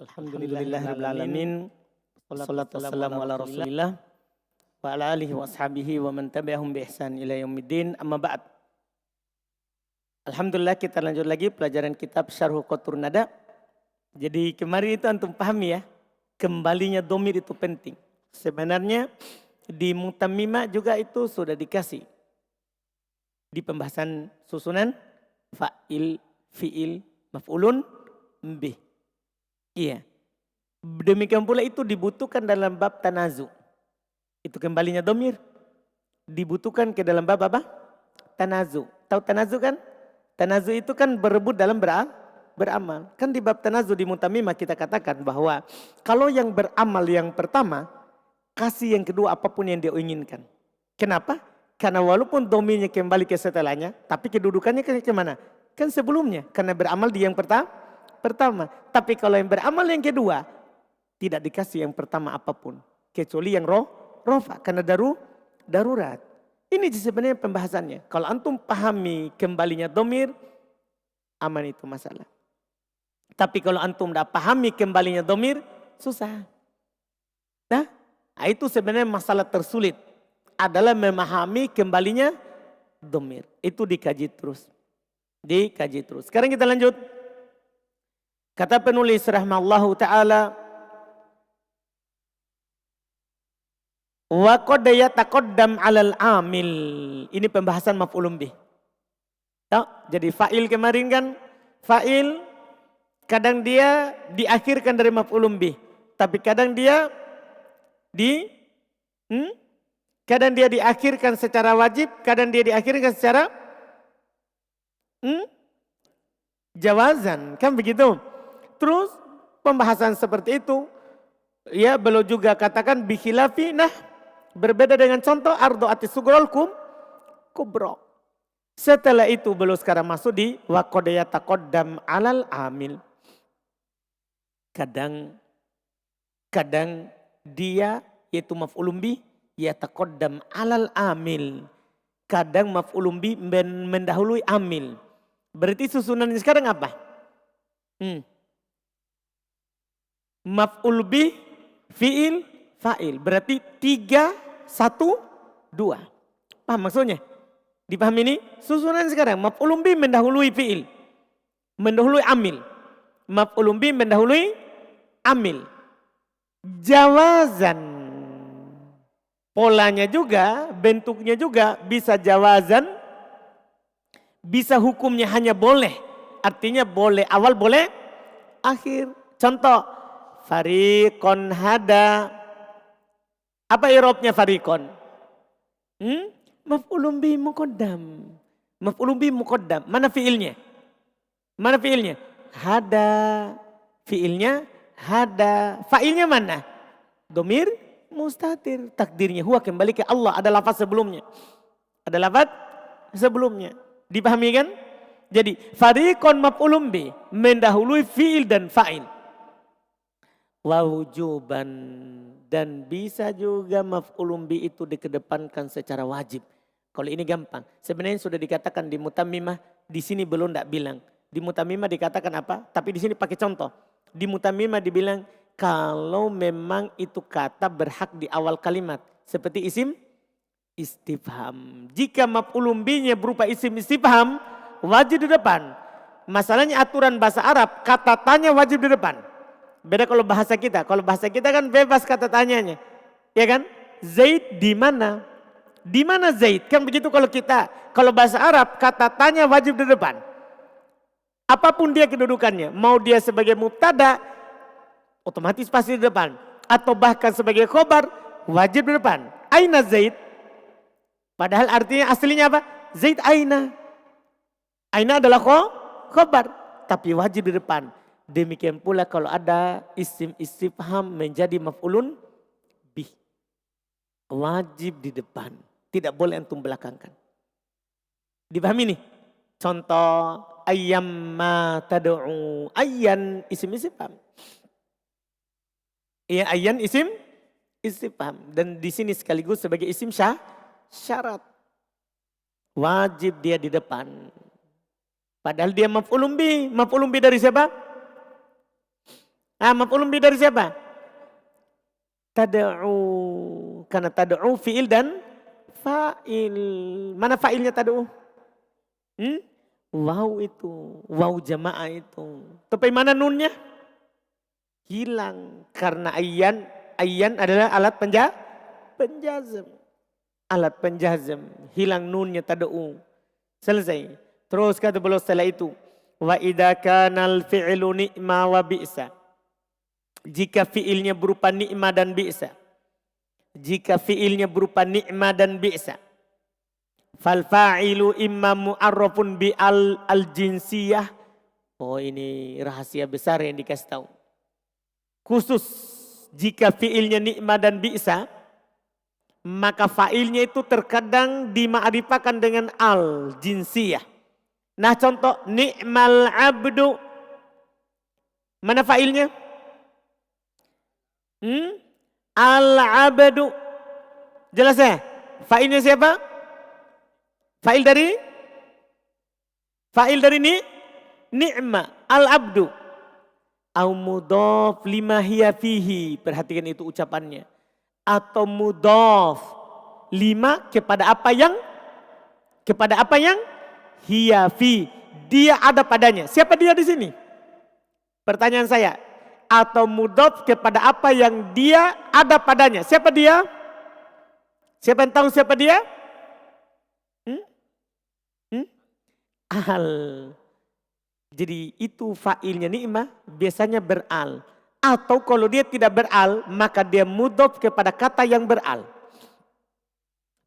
Alhamdulillahirabbil alamin. Wassalatu wassalamu ala Rasulillah wa ala alihi wa ashabihi wa man tabi'ahum bi ihsan ila yaumiddin. Amma ba'd. Alhamdulillah kita lanjut lagi pelajaran kitab Syarh Qatur Nada. Jadi kemarin itu antum pahami ya, kembalinya domir itu penting. Sebenarnya di Mutammimah juga itu sudah dikasih. Di pembahasan susunan fa'il, fi'il, maf'ulun, bih. Iya. Demikian pula itu dibutuhkan dalam bab tanazu. Itu kembalinya domir. Dibutuhkan ke dalam bab apa? Tanazu. Tahu tanazu kan? Tanazu itu kan berebut dalam beramal. Kan di bab tanazu di Mutammimah kita katakan bahwa kalau yang beramal yang pertama, kasih yang kedua apapun yang dia inginkan. Kenapa? Karena walaupun domirnya kembali ke setelahnya, tapi kedudukannya ke mana? Kan sebelumnya. Karena beramal di yang pertama. Tapi kalau yang beramal yang kedua, tidak dikasih yang pertama apapun. Kecuali yang rofa. Karena darurat. Ini sebenarnya pembahasannya. Kalau antum pahami kembalinya domir, aman itu masalah. Tapi kalau antum tidak pahami kembalinya domir, susah. Nah, itu sebenarnya masalah tersulit. Adalah memahami kembalinya domir. Itu dikaji terus. Sekarang kita lanjut. Kata penulis rahimahullahu ta'ala. Wa qad yataqaddam 'alal 'amil. Ini pembahasan maf'ulun bih. Jadi fa'il kemarin kan, fa'il kadang dia diakhirkan dari maf'ulun bih, tapi kadang dia kadang dia diakhirkan secara wajib, kadang dia diakhirkan secara jawazan, kan begitu. Terus pembahasan seperti itu ya beliau juga katakan bikhilafi, nah berbeda dengan contoh ardo ati sugrol kubro. Setelah itu beliau sekarang masuk di wa qad yataqaddam 'alal amil. Kadang dia yaitu maf'ulun bih yataqaddam 'alal amil. Kadang maf'ulun bih mendahului amil. Berarti susunannya sekarang apa? Maf'ul bih, fi'il, fa'il. Berarti 3, 1, 2. Paham maksudnya? Dipahami ini? Susunan sekarang. Maf'ul bih mendahului fi'il. Mendahului amil. Maf'ul bih mendahului amil. Jawazan. Polanya juga, bentuknya juga bisa jawazan. Bisa hukumnya hanya boleh. Artinya boleh awal, boleh akhir. Contoh. Fariqon hada. Apa i'rabnya fariqon? Maf'ulun bih muqaddam. Maf'ulun bih muqaddam. Mana fi'ilnya? Hada. Fi'ilnya hada. Fa'ilnya mana? Domir mustatir. Takdirnya huwa kembali ke Allah. Ada lafaz sebelumnya. Dipahami kan? Jadi fariqon maf'ulun bih mendahului fi'il dan fa'il. Wa wujuban, dan bisa juga maf'ulun bih itu dikedepankan secara wajib. Kalau ini gampang. Sebenarnya sudah dikatakan di Mutammimah, di sini belum tidak bilang. Di Mutammimah dikatakan apa? Tapi di sini pakai contoh. Di Mutammimah dibilang kalau memang itu kata berhak di awal kalimat. Seperti isim istifham. Jika maf'ulun bihnya berupa isim istifham, wajib di depan. Masalahnya aturan bahasa Arab, kata tanya wajib di depan. Beda kalau bahasa kita. Kalau bahasa kita kan bebas kata tanyanya. Ya kan? Zaid di mana? Di mana Zaid? Kan begitu kalau kita. Kalau bahasa Arab kata tanya wajib di depan. Apapun dia kedudukannya. Mau dia sebagai mubtada, otomatis pasti di depan. Atau bahkan sebagai khobar, wajib di depan. Aina Zaid? Padahal artinya aslinya apa? Zaid aina. Aina adalah khobar. Tapi wajib di depan. Demikian pula kalau ada isim istifham menjadi maf'ulun bih. Wajib di depan. Tidak boleh antum belakangkan. Dipahami nih? Contoh ayyamma tad'u. Ayyan isim istifham. Iya, ayyan isim istifham. Dan di sini sekaligus sebagai isim syarat. Wajib dia di depan. Padahal dia maf'ulun bih. Maf'ulun bih dari siapa? Maf'ulun bi dari siapa? Tad'u. Karena tad'u fi'il dan fa'il. Mana fa'ilnya tad'u? Waw itu. Waw jamaah itu. Tapi mana nunnya? Hilang. Karena ayyan adalah alat penjazm. Alat penjazm. Hilang nunnya tad'u. Selesai. Terus kata beliau setelah itu. Wa idza kanal fi'lu ni'ma wa bi'sa. Jika fi'ilnya berupa ni'ma dan bi'sa. Jika fi'ilnya berupa ni'ma dan bi'sa. Fal fa'ilu imma mu'arrafun bi al-jinsiyah. Oh ini rahasia besar yang dikasih tahu. Khusus jika fi'ilnya ni'ma dan bi'sa. Maka fa'ilnya itu terkadang dima'rifakan dengan al-jinsiyah. Nah contoh ni'mal abdu. Mana fa'ilnya? Al-abdu. Jelas ya? Fa'ilnya siapa? Fa'il dari ni'ma. Al-abdu. Au mudhaf lima hiya fihi. Perhatikan itu ucapannya. Atau mudhaf lima kepada apa yang hiya fi. Dia ada padanya. Siapa dia di sini? Pertanyaan saya. Atau mudhaf kepada apa yang dia ada padanya. Siapa dia? Siapa yang tahu siapa dia? Al. Jadi itu fa'ilnya ni'mah biasanya beral. Atau kalau dia tidak beral maka dia mudhaf kepada kata yang beral.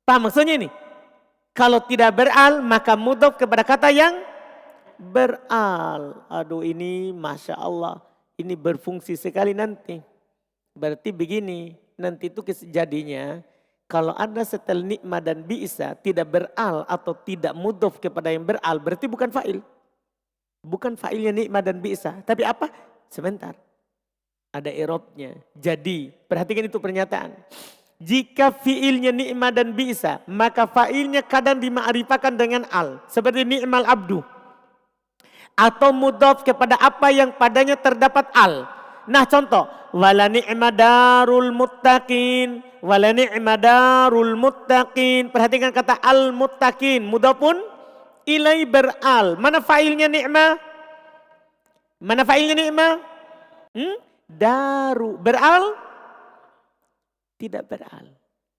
Paham maksudnya ini? Kalau tidak beral maka mudhaf kepada kata yang beral. Aduh ini Masya Allah. Ini berfungsi sekali nanti. Berarti begini, nanti itu jadinya kalau ada setel ni'mah dan bi'sa tidak beral atau tidak mudhaf kepada yang beral, berarti bukan fa'il. Bukan fa'ilnya ni'mah dan bi'sa, tapi apa? Sebentar. Ada i'rabnya. Jadi, perhatikan itu pernyataan. Jika fi'ilnya ni'mah dan bi'sa, maka fa'ilnya kadang dima'rifakan dengan al, seperti ni'mal abdu. Atau mudhaf kepada apa yang padanya terdapat al. Nah contoh, wala ni'ma darul muttaqin, wala ni'ma darul muttaqin. Perhatikan kata al muttaqin, mudhafun ilai beral. Mana fa'ilnya ni'ma? Mana fa'ilnya ni'ma? Daru beral? Tidak beral.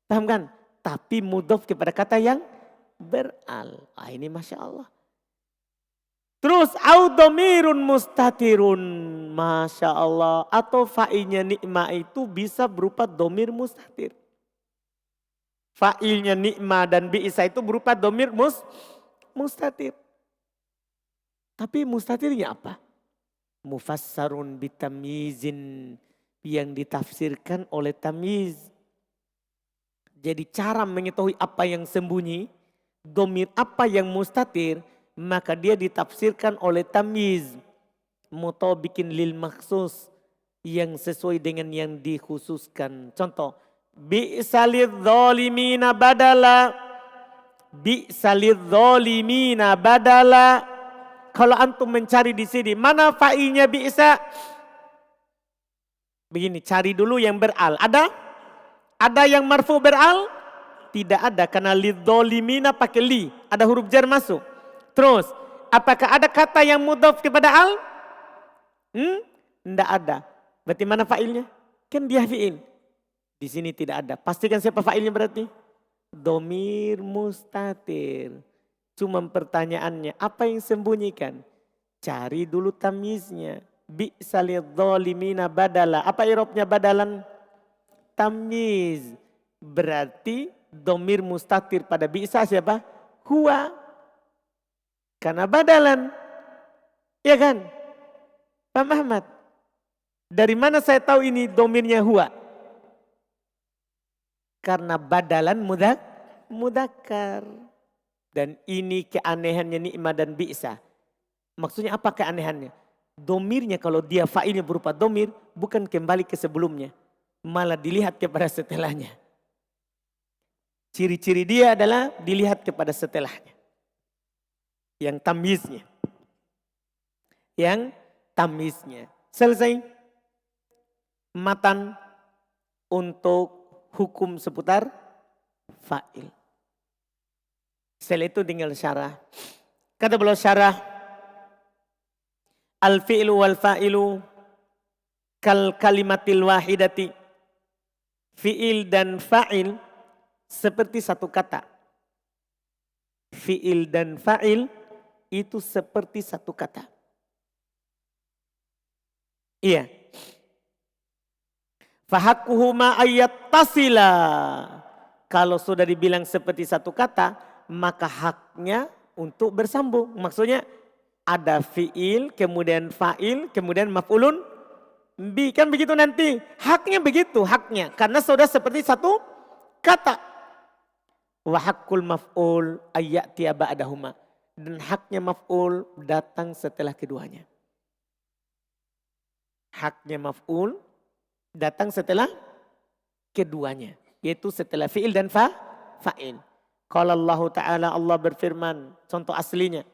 Paham kan? Tapi mudhaf kepada kata yang beral. Ini Masya Allah. Terus au dhamirun mustatirun. Masya Allah. Atau fa'ilnya ni'mah itu bisa berupa dhamir mustatir. Fa'ilnya ni'mah dan bi'sa itu berupa dhamir mustatir. Tapi mustatirnya apa? Mufassarun bitamyizin. Yang ditafsirkan oleh tamyiz. Jadi cara mengetahui apa yang sembunyi. Dhamir apa yang mustatir. Maka dia ditafsirkan oleh tamyiz. Mutabikin lil maksus. Yang sesuai dengan yang dikhususkan. Contoh. Bi'salidh dhalimina badala. Bi'salidh dhalimina badala. Kalau antum mencari di sini. Mana fa'ilnya bi'sa? Begini, cari dulu yang beral. Ada? Ada yang marfu beral? Tidak ada. Karena lidh dhalimina pakai li. Ada huruf jar masuk. Terus, apakah ada kata yang mudhaf kepada al? Tidak ada. Berarti mana fa'ilnya? Kan dia fi'il. Di sini tidak ada. Pastikan siapa fa'ilnya berarti? Dhamir mustatir. Cuma pertanyaannya, apa yang sembunyikan? Cari dulu tamyiznya. Bi'salidh dhalimina badala. Apa i'rabnya badalan? Tamyiz. Berarti dhamir mustatir pada bi'sa siapa? Huwa. Karena badalan. Ya kan? Pak Ahmad. Dari mana saya tahu ini domirnya huwa? Karena badalan mudzakkar. Dan ini keanehannya ni'mah dan bi'sa. Maksudnya apa keanehannya? Domirnya kalau dia fa'ilnya berupa domir. Bukan kembali ke sebelumnya. Malah dilihat kepada setelahnya. Ciri-ciri dia adalah dilihat kepada setelahnya. Yang tamyiznya. Yang tamyiznya. Selesai. matan untuk hukum seputar fa'il. Setelah itu tinggal syarah. Kata beliau syarah, al-fi'lu wal fa'ilu kal kalimatil wahidati. Fi'il dan fa'il seperti satu kata. Fi'il dan fa'il itu seperti satu kata. Iya. Fahakuhuma ayat tasila. Kalau sudah dibilang seperti satu kata, maka haknya untuk bersambung. Maksudnya ada fi'il, kemudian fa'il, kemudian maf'ulun bi. Kan begitu nanti. Haknya begitu, haknya. Karena sudah seperti satu kata. Wa haqqul maf'ul ayyatiya ba'dahuma. Dan haknya maf'ul datang setelah keduanya. Haknya maf'ul datang setelah keduanya. Yaitu setelah fi'il dan fa'il. Qala Allah Ta'ala, Allah berfirman, contoh aslinya.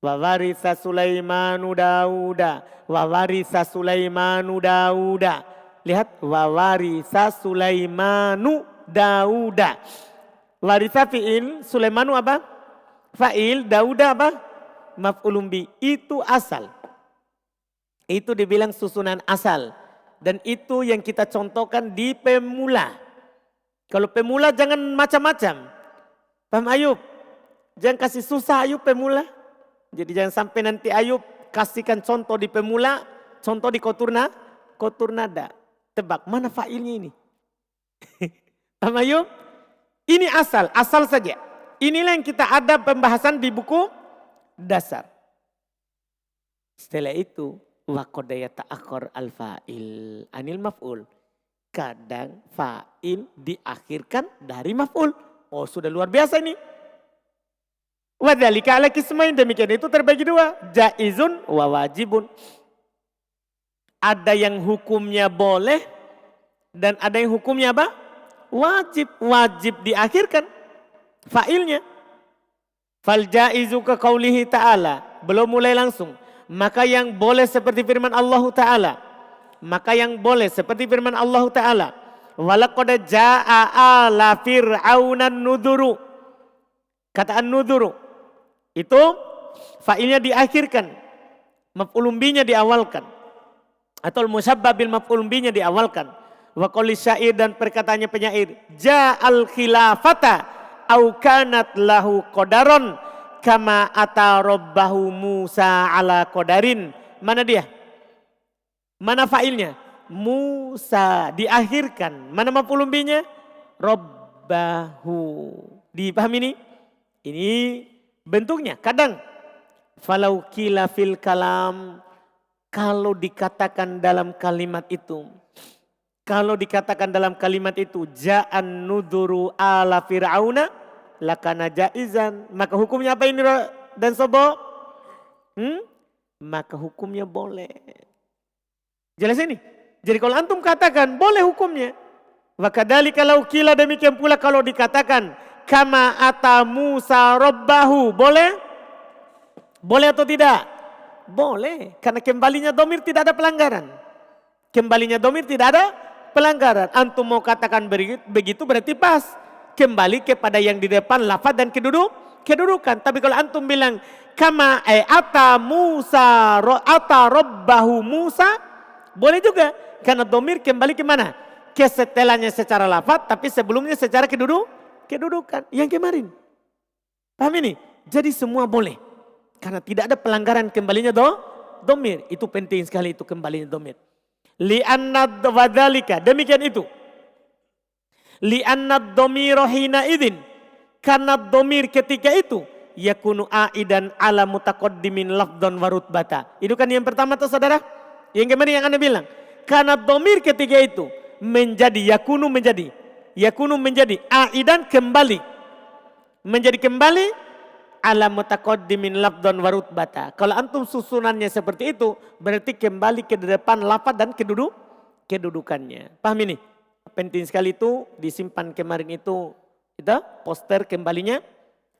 Wa waritha Sulaimanu Dauda. Wa waritha Sulaimanu Dauda. Lihat, wa waritha Sulaimanu Dauda. Waritha fi'il, Sulaimanu apa? Fa'il, Dauda apa? Maf'ulun bi. Itu asal. Itu dibilang susunan asal. Dan itu yang kita contohkan di pemula. Kalau pemula jangan macam-macam. Paham Ayub? Jangan kasih susah Ayub pemula. Jadi jangan sampai nanti Ayub kasihkan contoh di pemula, contoh di koturnada. Tebak mana fa'ilnya ini? Paham Ayub? Ini asal saja. Inilah yang kita ada pembahasan di buku dasar. Setelah itu, wa qad yata'akhkhar al-fa'il anil maf'ul. Kadang fa'il diakhirkan dari maf'ul. Oh sudah luar biasa ini. Wa dzalika ala qismain, demikian itu terbagi dua. Jaizun wa wajibun. Ada yang hukumnya boleh dan ada yang hukumnya apa? Wajib. Wajib diakhirkan fa'ilnya. Fal jaizu ka qaulihi ta'ala. Belum mulai langsung. Maka yang boleh seperti firman Allah Ta'ala. Maka yang boleh seperti firman Allah Ta'ala. Walaqad jaa'a ala fir'aunan nuduru. Kata an-nuduru. Itu fa'ilnya diakhirkan. Maf'ulun bihi-nya diawalkan. Atau musyabbah bil maf'ulun bihi-nya diawalkan. Wa qouli syair, dan perkataannya penyair. Ja'al khilafata au kanat lahu qadaron. Kama ata rabbahu Musa ala qadarin. Mana dia? Mana fa'ilnya? Musa diakhirkan. Mana maf'ulun bihi-nya? Rabbahu. Dipahami ini? Ini bentuknya. Kadang falau qila fil kalam, kalau dikatakan dalam kalimat itu. Kalau dikatakan dalam kalimat itu ja'an nuduru ala fir'auna lakana jaizan, maka hukumnya apa ini dan sobo? Maka hukumnya boleh. Jelas ini? Jadi kalau antum katakan boleh hukumnya. Wa kadzalika law qila, demikian pula kalau dikatakan kama ata Musa rabbahu, boleh? Boleh atau tidak? Boleh, karena kembalinya domir tidak ada pelanggaran. Kembalinya domir tidak ada pelanggaran. Antum mau katakan begitu berarti pas. Kembali kepada yang di depan lafaz dan kedudukan. Tapi kalau antum bilang kama ata Musa ata rabbahu Musa, boleh juga. Karena domir kembali ke mana? Ke setelahnya secara lafaz, tapi sebelumnya secara kedudukan. Yang kemarin. Paham ini? Jadi semua boleh. Karena tidak ada pelanggaran kembalinya domir. Itu penting sekali itu kembalinya domir. Li'anna dzalika, demikian itu. Li'anna dhamira hina idzin, karena domir ketika itu yakunu aidan ala mutaqaddimin lafdhan wa rutbata. Itu kan yang pertama tuh saudara. Yang kemarin yang Anda bilang. Karena domir ketika itu menjadi yakunu menjadi aidan kembali. Menjadi kembali ala mutaqaddimin lafdhan wa rutbata. Kalau antum susunannya seperti itu, berarti kembali ke depan lafaz dan kedudukannya. Paham ini? Penting sekali itu disimpan kemarin itu kita poster kembalinya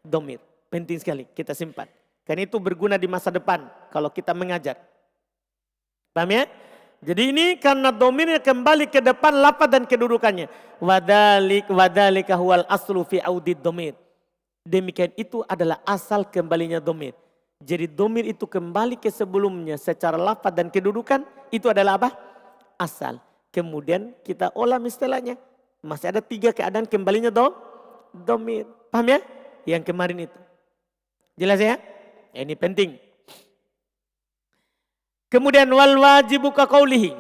domir. Penting sekali kita simpan. Karena itu berguna di masa depan kalau kita mengajar. Paham ya? Jadi ini karena domirnya kembali ke depan lafaz dan kedudukannya. Wadhalika huwal aslu fi audid domir. Demikian itu adalah asal kembalinya domir. Jadi domir itu kembali ke sebelumnya secara lafaz dan kedudukan. Itu adalah apa? Asal. Kemudian kita olah istilahnya. Masih ada 3 keadaan kembalinya domir. Paham ya? Yang kemarin itu. Jelas ya? Ini penting. Kemudian wal wajibu ka qaulihi.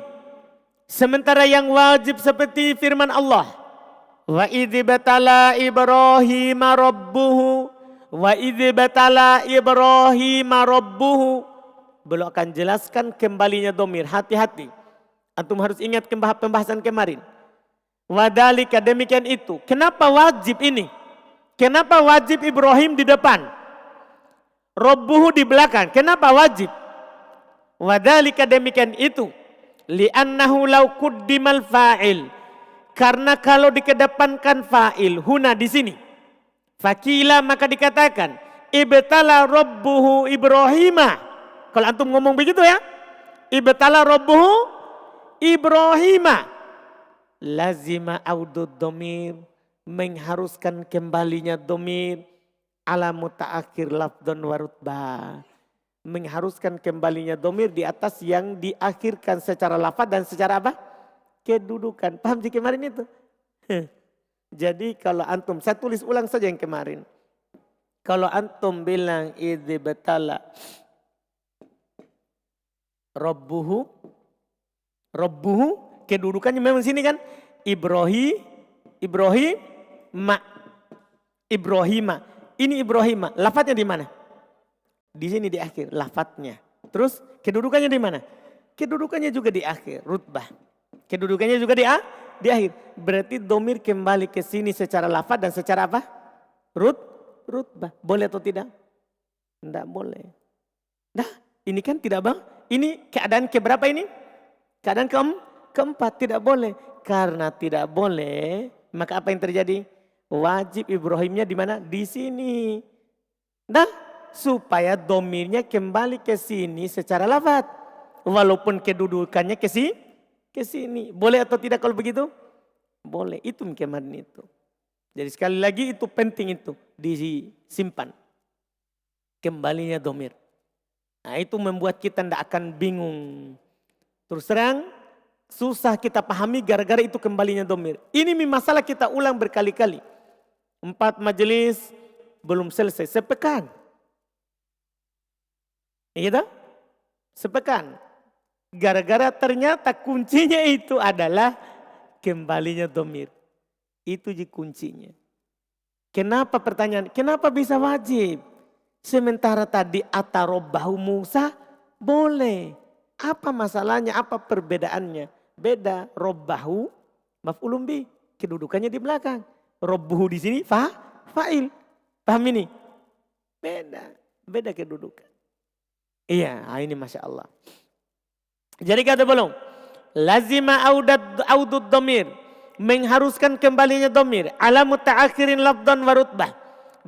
Sementara yang wajib seperti firman Allah. Wa idh batala Ibrahim rabbuhu. Wa idh batala Ibrahim rabbuhu. Beliau akan jelaskan kembalinya domir. Hati-hati. Antum harus ingat pembahasan kemarin. Wadhalika demikian itu. Kenapa wajib ini? Kenapa wajib Ibrahim di depan? Rabbuhu di belakang. Kenapa wajib? Wadhalika demikian itu. Li'annahu law quddimal fa'il. Karena kalau dikedepankan fa'il. Huna di sini. Fakila maka dikatakan. Ibtala rabbuhu Ibrahimah. Kalau antum ngomong begitu ya. Ibtala rabbuhu Ibrahimah. Lazima audud domir. Mengharuskan kembalinya domir. Ala muta'akhir lafdun warutbah. Mengharuskan kembalinya domir di atas yang diakhirkan secara lafaz dan secara apa? Kedudukan. Paham sih kemarin itu? Jadi kalau antum, saya tulis ulang saja yang kemarin. Kalau antum bilang idh batala Rabbuhu, kedudukannya memang sini kan? Ibrahima. Ini Ibrahima. Lafaznya di mana? Di sini di akhir lafadznya. Terus kedudukannya di mana? Kedudukannya juga di akhir, rutbah. Kedudukannya juga di akhir. Berarti domir kembali ke sini secara lafadz dan secara apa? Rutbah. Boleh atau tidak? Tidak boleh. Nah, ini kan tidak bang. Ini keadaan keberapa ini? Keadaan keempat tidak boleh. Karena tidak boleh, maka apa yang terjadi? Wajib Ibrahimnya di mana? Di sini. Nah, supaya domirnya kembali ke sini secara lafaz. Walaupun kedudukannya ke sini. Boleh atau tidak kalau begitu? Boleh. Itu kemarin itu. Jadi sekali lagi itu penting itu. Disimpan. Kembalinya domir. Nah itu membuat kita tidak akan bingung. Terus terang susah kita pahami gara-gara itu kembalinya domir. Ini masalah kita ulang berkali-kali. 4 majelis belum selesai. Sepekan. Iya, sepekan. Gara-gara ternyata kuncinya itu adalah kembalinya domir. Itu kuncinya. Kenapa pertanyaan? Kenapa bisa wajib? Sementara tadi atarobahu Musa boleh. Apa masalahnya? Apa perbedaannya? Beda. Robbahu maf'ulun bih. Kedudukannya di belakang. Robbuhu di sini fa'il. Paham ini? Beda kedudukan. Iya, ini Masya Allah. Jadi kata belum. Lazima audud domir. Mengharuskan kembalinya domir. Ala muta'akhirin lafdan warutbah.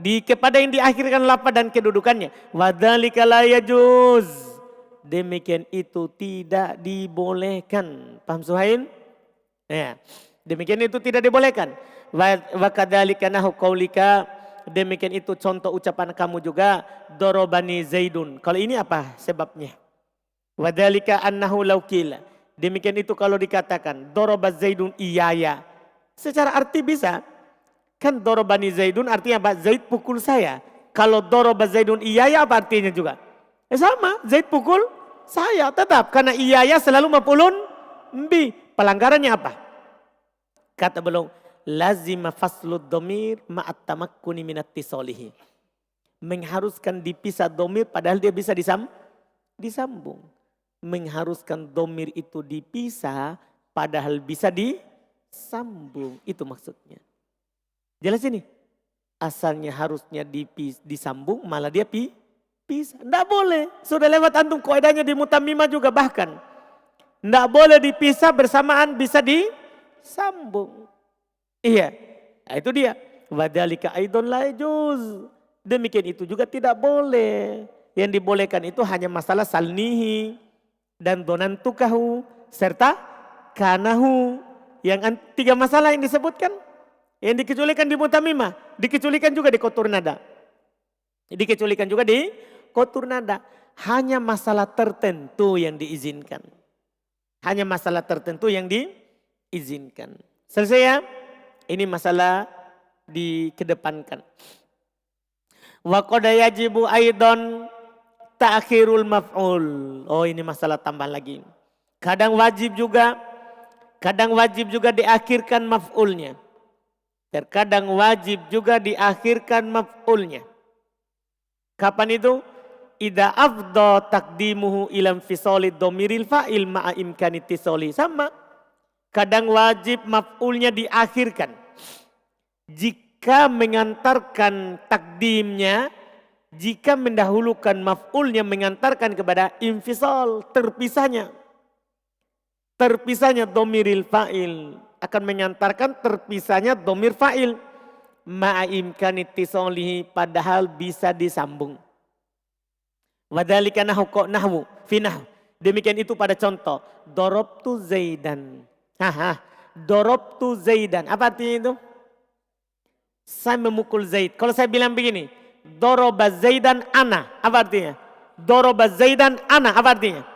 Kepada yang diakhirkan lafaz dan kedudukannya. Wadhalika la yajuz. Demikian itu tidak dibolehkan. Paham Suhail? Ya. Demikian itu tidak dibolehkan. Wa kadzalika nahu qaulika. Demikian itu contoh ucapan kamu juga. Dorobani Zaidun. Kalau ini apa sebabnya? Wadhalika annahu laukila. Demikian itu kalau dikatakan. Doroba Zaidun iyaya. Secara arti bisa. Kan dorobani Zaidun artinya apa? Zaid pukul saya. Kalau doroba Zaidun iyaya apa artinya juga? Sama. Zaid pukul saya. Tetap. Karena iyaya selalu maf'ulun bi. Pelanggarannya apa? Kata belum. Lazima faslud domir ma'at tamakkuni minat tisolihi. Mengharuskan dipisah domir padahal dia bisa disambung. Mengharuskan domir itu dipisah padahal bisa disambung. Itu maksudnya. Jelas ini? Asalnya harusnya disambung malah dia pisah. Tidak boleh. Sudah lewat antum kaidahnya di Mutammimah juga bahkan. Tidak boleh dipisah bersamaan bisa disambung. Iya, nah itu dia. Wadhalika aidon la yajuz. Demikian itu juga tidak boleh. Yang dibolehkan itu hanya masalah salnihi dan donantukahu serta kanahu. Yang 3 masalah yang disebutkan. Yang dikecualikan di mutamimah. Dikecualikan juga di kotur nada. Dikecualikan juga di kotur nada. Hanya masalah tertentu yang diizinkan. Hanya masalah tertentu yang diizinkan. Selesai ya? Ini masalah dikedepankan. Wa qad yajibu aidon ta'khirul maf'ul. Oh, ini masalah tambah lagi. Kadang wajib juga diakhirkan maf'ulnya. Terkadang wajib juga diakhirkan maf'ulnya. Kapan itu? Idza afdha taqdimuhu ilam fisoli domiril fa'il ma'a imkani tisoli. Sama. Kadang wajib maf'ulnya diakhirkan. Jika mengantarkan takdimnya, jika mendahulukan maf'ulnya mengantarkan kepada infisol, terpisahnya. Terpisahnya domiril fa'il. Akan mengantarkan terpisahnya domir fa'il. Ma'imkani tisolihi, padahal bisa disambung. Wadhalika nahu kok nahwu finah. Demikian itu pada contoh. Dorobtu Zaidan. Dorobtu Zaidan. Apa artinya itu? Saya memukul Zaid. Kalau saya bilang begini. Doroba Zaidan ana. Apa artinya? Doroba Zaidan ana. Apa artinya?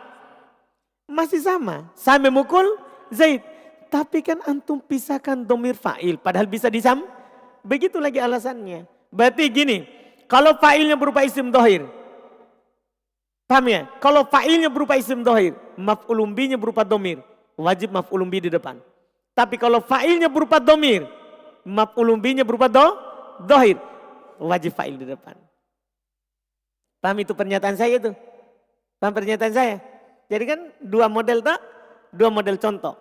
Masih sama. Saya memukul Zaid. Tapi kan antum pisahkan domir fa'il. Padahal bisa disambung. Begitu lagi alasannya. Berarti gini. Kalau fa'ilnya berupa isim dohir. Paham ya? Kalau fa'ilnya berupa isim dohir. Maf'ulun bihi-nya berupa domir. Wajib maf'ulun bihi di depan. Tapi kalau fa'ilnya berupa domir. Maf'ulun bihi-nya berupa dohir. Wajib fa'il di depan. Paham itu pernyataan saya itu? Paham pernyataan saya? Jadi kan 2 model tak? 2 model contoh.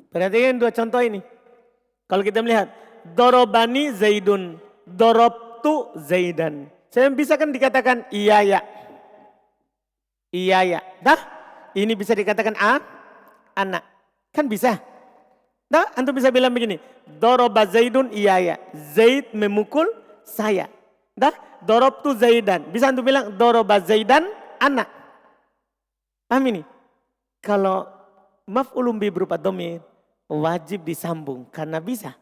Perhatikan 2 contoh ini. Kalau kita melihat. Dorobani Zaidun. Dorobtu Zaidan. Saya bisa kan dikatakan iya ya. Iya ya. Dah? Ini bisa dikatakan anak. Kan bisa. Dah? Antum bisa bilang begini. Doroba Zaidun iya ya. Zaid memukul saya. Dah? Dorobtu Zaidan. Bisa antum bilang doroba Zaidan anak. Paham ini? Kalau maf'ulun bihi berupa domir. Wajib disambung. Karena bisa.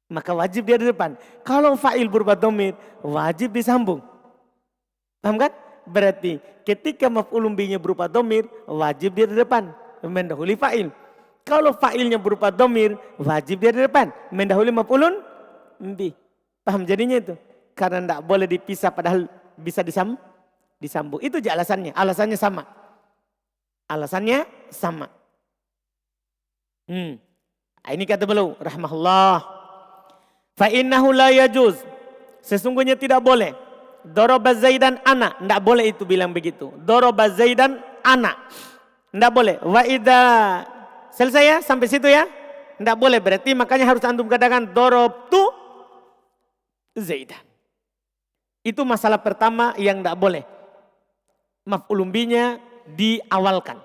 Maka wajib dia di depan. Kalau fa'il berupa domir. Wajib disambung. Paham kan? Berarti ketika maf'ulun bihi berupa domir. Wajib dia di depan. Mendahului fa'il. Kalau fa'ilnya berupa domir, wajib dia di depan. Mendahului maf'ulun bihi. Paham jadinya itu? Karena tidak boleh dipisah padahal bisa disambung. Itu aja alasannya. Alasannya sama. Alasannya sama. Ini kata beliau, rahmahullah. Fa'innahu la yajuz. Sesungguhnya tidak boleh. Doroba Zaidan ana. Tidak boleh itu bilang begitu. Doroba Zaidan ana. Tidak boleh. Wa idha. Selesai ya? Sampai situ ya? Tidak boleh. Berarti makanya harus antum katakan dorobtu Zaidan. Itu masalah pertama yang tidak boleh. Maf'ulun bihi-nya diawalkan.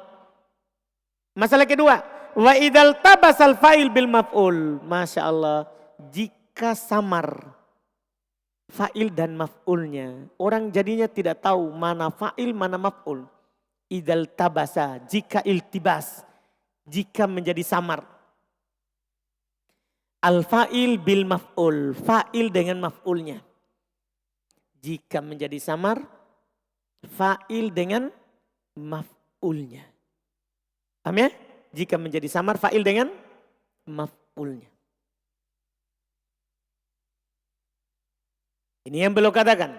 Masalah kedua. Wa idal tabasal fa'il bil maf'ul. Masya Allah. Jika samar fa'il dan maf'ulnya. Orang jadinya tidak tahu mana fa'il mana maf'ul. Idal tabasa. Jika iltibas. Jika menjadi samar. Al-fa'il bil maf'ul. Fa'il dengan maf'ulnya. Jika menjadi samar. Fa'il dengan maf'ulnya. Paham ya? Jika menjadi samar fa'il dengan maf'ulnya. Ini yang beliau katakan.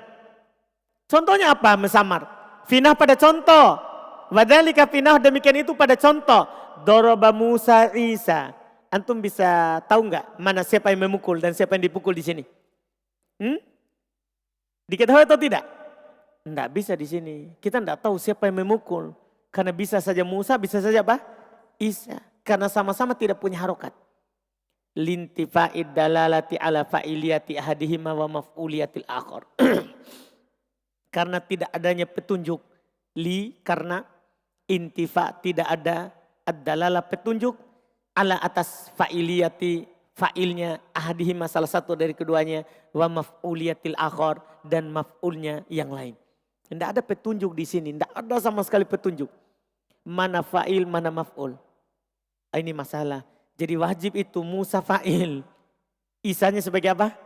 Contohnya apa mesamar? Finah pada contoh. Wadhalika finah demikian itu pada contoh. Doroba Musa Isa. Antum bisa tahu nggak mana siapa yang memukul dan siapa yang dipukul di sini? Diketahui atau tidak? Tidak bisa di sini. Kita tidak tahu siapa yang memukul. Karena bisa saja Musa, bisa saja apa? Isa. Karena sama-sama tidak punya harokat. Lintifa'id dalalati ala fa'iliyati ahadihima wa maf'uliyatil akhor. Karena tidak adanya petunjuk. Karena intifa tidak ada ad-dalalah petunjuk. ala atas fa'iliyati fa'ilnya ahadihima salah satu dari keduanya wa maf'uliyatil akhar dan maf'ulnya yang lain. Tidak ada petunjuk di sini, tidak ada sama sekali petunjuk. Mana fa'il, mana maf'ul. Ini masalah. Jadi wajib itu Musa fa'il. Isanya sebagai apa?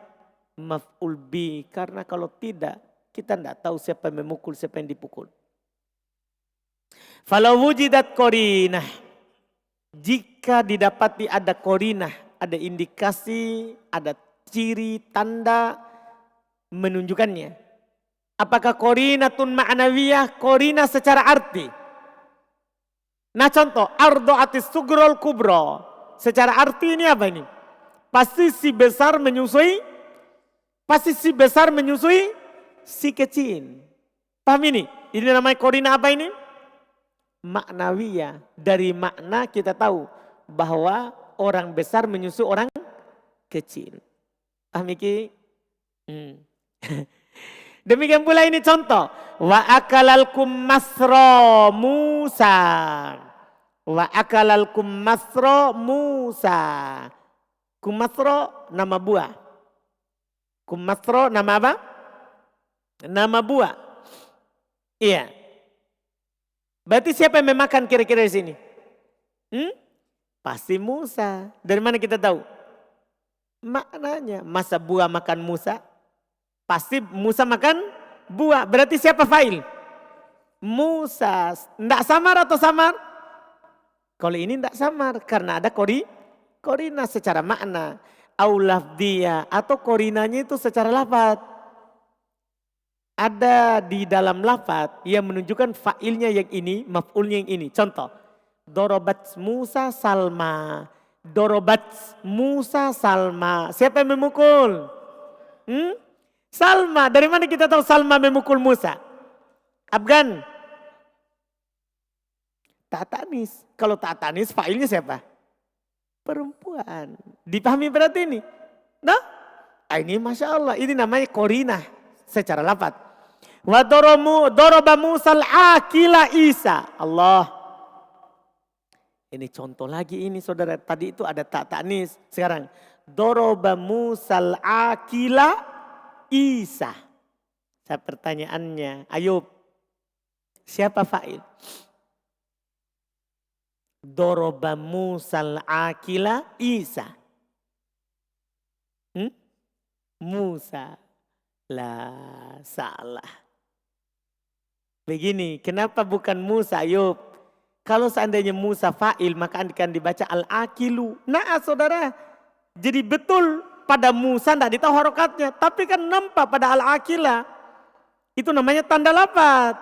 Maf'ul bi. Karena kalau tidak, kita tidak tahu siapa yang memukul, siapa yang dipukul. Falau wujidat qarinah. Jika didapati ada qarinah, ada indikasi, ada ciri, tanda menunjukkannya. Apakah qarinatun ma'nawiyah, qarinah secara arti. Nah contoh, ardo'atis sugrol kubro. Secara arti ini apa ini? Pasti si besar menyusui si kecil. Paham ini? Ini namanya qarinah apa ini? Maknawiyah. Dari makna kita tahu bahwa orang besar menyusul orang kecil. Paham ini? Demikian pula ini contoh. Wa akalalkum masro Musa. Wa akalalkum masro Musa. Kumasro nama buah. Kumasro nama apa? Nama buah. Iya. Berarti siapa yang memakan kira-kira di sini? Pasti Musa. Dari mana kita tahu? Maknanya. Masa buah makan Musa? Pasti Musa makan buah. Berarti siapa fa'il? Musa. Tidak samar atau samar? Kalau ini tidak samar. Karena ada qarinah secara makna. Au lafdiyah. Atau qarinahnya itu secara lafaz. Ada di dalam lafaz yang menunjukkan fa'ilnya yang ini, maf'ulnya yang ini. Contoh. Dorobat Musa Salma. Dorobat Musa Salma. Siapa yang memukul? Salma. Dari mana kita tahu Salma memukul Musa? Afgan. Ta'tanis. Kalau ta'tanis fa'ilnya siapa? Perempuan. Dipahami berarti ini? Nah, ini Masya Allah. Ini namanya qarinah secara lafaz. Wa doroba Musal akila Isa. Allah. Ini contoh lagi ini saudara. Tadi itu ada ta'tanis. Sekarang. Doroba Musal akila Isa. Saya pertanyaannya. Ayub. Siapa fa'il? Doroba Musal akila Isa. Musa. Lah salah. Begini, kenapa bukan Musa Ayub? Kalau seandainya Musa fa'il maka akan dibaca al-akilu. Nah saudara, jadi betul pada Musa tidak ditahu harokatnya. Tapi kan nampak pada al-akila. Itu namanya tanda lafaz.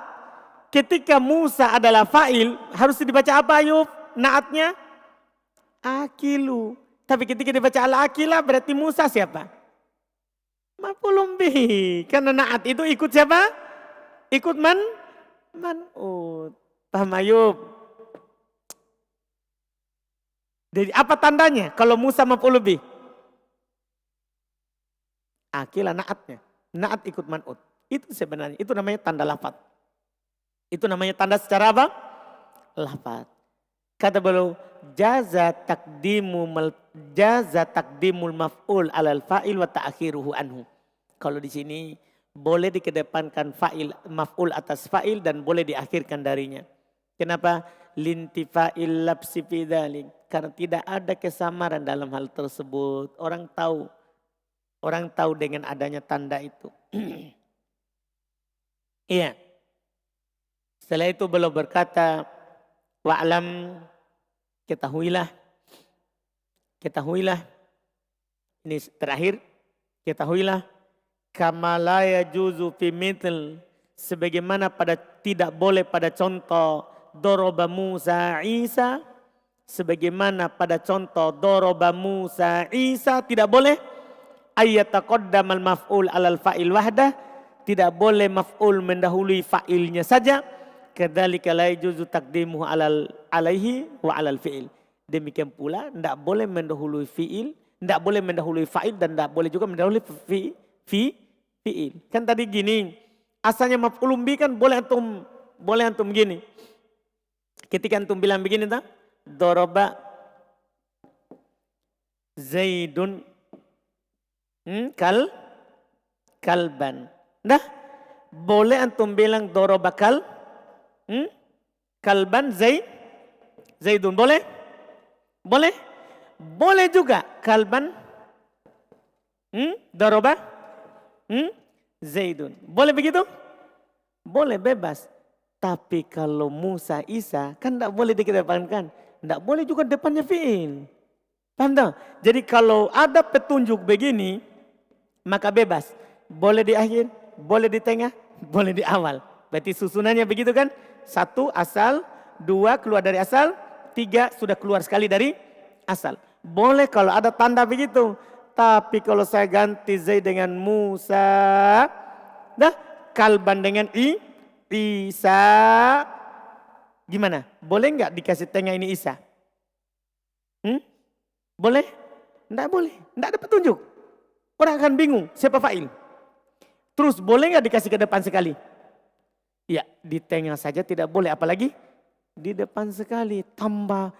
Ketika Musa adalah fa'il harus dibaca apa Ayub? Naatnya? Akilu. Tapi ketika dibaca al-akila berarti Musa siapa? Maf'ulun bihi. Karena naat itu ikut siapa? Ikut man'ut. Paham Ayub? Jadi apa tandanya kalau Musa maf'ulun bihi? Akila naatnya. Naat ikut man'ut. Itu sebenarnya. Itu namanya tanda lafaz. Itu namanya tanda secara apa? Lafaz. Kata beliau, jaza takdimul maf'ul alal fa'il wa ta'khiruhu anhu. Kalau di sini boleh dikedepankan fa'il maf'ul atas fa'il dan boleh diakhirkan darinya. Kenapa? Lintifa'il labsi fi dzalik. Karena tidak ada kesamaran dalam hal tersebut. Orang tahu dengan adanya tanda itu. Iya. Setelah itu beliau berkata, wa'lam, ketahuilah, ini terakhir, ketahuilah, kama la yajuzu fi mithl, sebagaimana pada tidak boleh pada contoh doroba Musa Isa, sebagaimana pada contoh doroba Musa Isa tidak boleh ayyataqaddamal maf'ul alal fa'il wahdah, tidak boleh maf'ul mendahului fa'ilnya saja. Kadzalika la yajuzu taqdimuhu alaihi wa alal fi'il. Demikian pula tidak boleh mendahului fi'il, tidak boleh mendahului fa'il dan tidak boleh juga mendahului fi'il. Kan tadi gini, asalnya maf'ulun bi kan boleh antum gini. Ketika antum bilang begini tak? Doroba Zaidun kalban. Nah, boleh antum bilang doroba kalban Zaidun. Boleh? Boleh? Boleh juga kalban doroba Zaidun. Boleh begitu? Boleh, bebas. Tapi kalau Musa, Isa kan tidak boleh dikedepankan. Tidak boleh juga depannya fi'il. Paham tak? Jadi kalau ada petunjuk begini, maka bebas. Boleh di akhir, boleh di tengah, boleh di awal. Berarti susunannya begitu kan? 1 asal, 2 keluar dari asal, 3 sudah keluar sekali dari asal. Boleh kalau ada tanda begitu. Tapi kalau saya ganti Zaid dengan Musa, dah kalban dengan Isa, gimana? Boleh nggak dikasih tengah ini Isa? Boleh? Tidak boleh. Tidak ada petunjuk. Orang akan bingung siapa fa'il. Terus boleh nggak dikasih ke depan sekali? Ya, di tengah saja tidak boleh. Apalagi di depan sekali. Tambah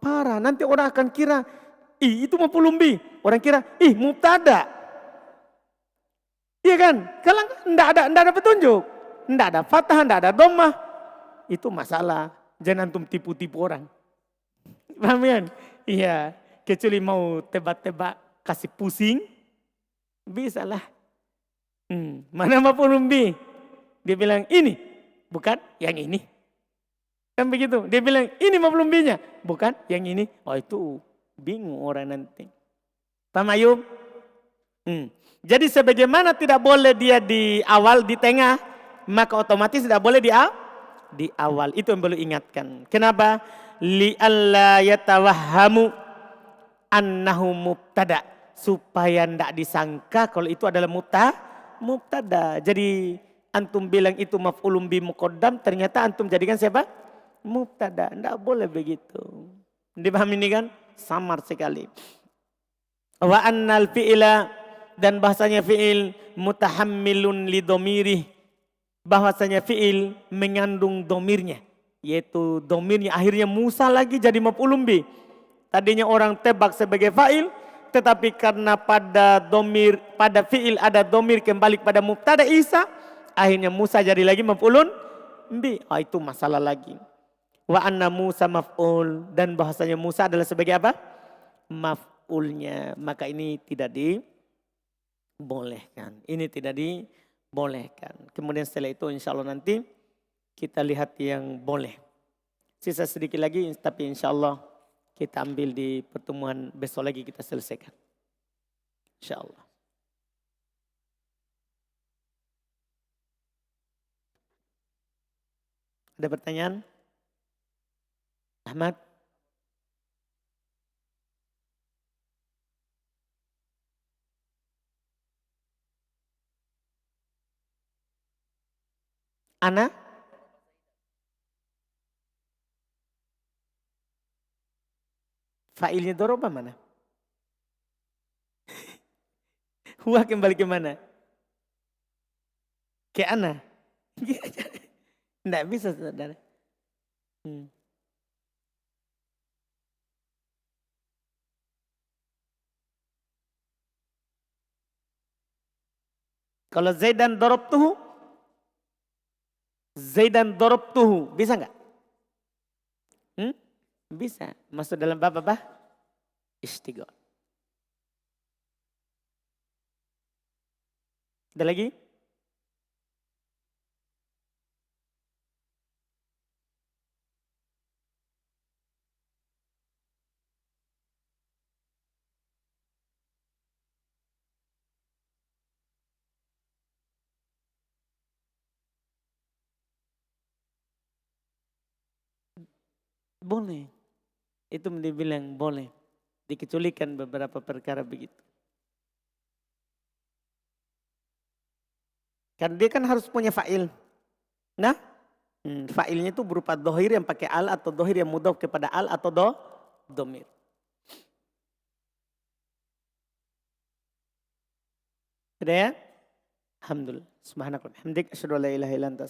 parah. Nanti orang akan kira, itu maf'ulun bih. Orang kira, mubtada. Iya kan? Kalau tidak ada petunjuk. Tidak ada fathah, tidak ada dhammah. Itu masalah. Jangan antum tipu-tipu orang. Paham kan? Iya. Kecuali mau tebak-tebak kasih pusing. Bisa lah. Mana maf'ulun bih? Dia bilang ini. Bukan yang ini. Kan begitu. Dia bilang ini maf'ulun bihnya. Bukan yang ini. Oh itu bingung orang nanti. Paham Ayub? Jadi sebagaimana tidak boleh dia di awal, di tengah, maka otomatis tidak boleh di awal. Itu yang perlu ingatkan. Kenapa? Li'alla yatawahhamu annahu mubtada. Supaya tidak disangka kalau itu adalah mubtada. Jadi antum bilang itu maf'ulun bi muqaddam, ternyata antum jadikan siapa? Mubtada. Tidak boleh begitu. Dipahami ini kan? Samar sekali. Wa annal fi'ila, dan bahasanya fi'il mutahammilun li domirih. Bahwasanya fi'il mengandung domirnya. Yaitu domirnya akhirnya Musa lagi jadi maf'ulun bih. Tadinya orang tebak sebagai fa'il. Tetapi karena pada fi'il ada domir kembali kepada mubtada Isa. Akhirnya Musa jadi lagi maf'ulun bih. Itu masalah lagi. Wa anna Musa maf'ul. Dan bahasanya Musa adalah sebagai apa? Maf'ulnya. Maka ini tidak dibolehkan. Ini tidak dibolehkan. Kemudian setelah itu insya Allah nanti kita lihat yang boleh. Sisa sedikit lagi tapi insya Allah kita ambil di pertemuan besok lagi kita selesaikan. Insya Allah. Ada pertanyaan? Ahmad? Ana? Fa'ilnya doroba mana? Huwa kembali ke mana? Ke ana. Tidak bisa saudara. Kalau Zaidan darabtuhu, bisa nggak? Bisa. Masuk dalam bab apa? Istighol. Ada lagi? Boleh. Itu dibilang boleh. Dikecualikan beberapa perkara begitu. Kan dia kan harus punya fa'il. Nah, fa'ilnya itu berupa dohir yang pakai al atau dohir yang mudhaf kepada al atau domir. Sudah ya? Alhamdulillah. Subhanakallah. Hamdik. Asyhadu an la ilaha illa anta.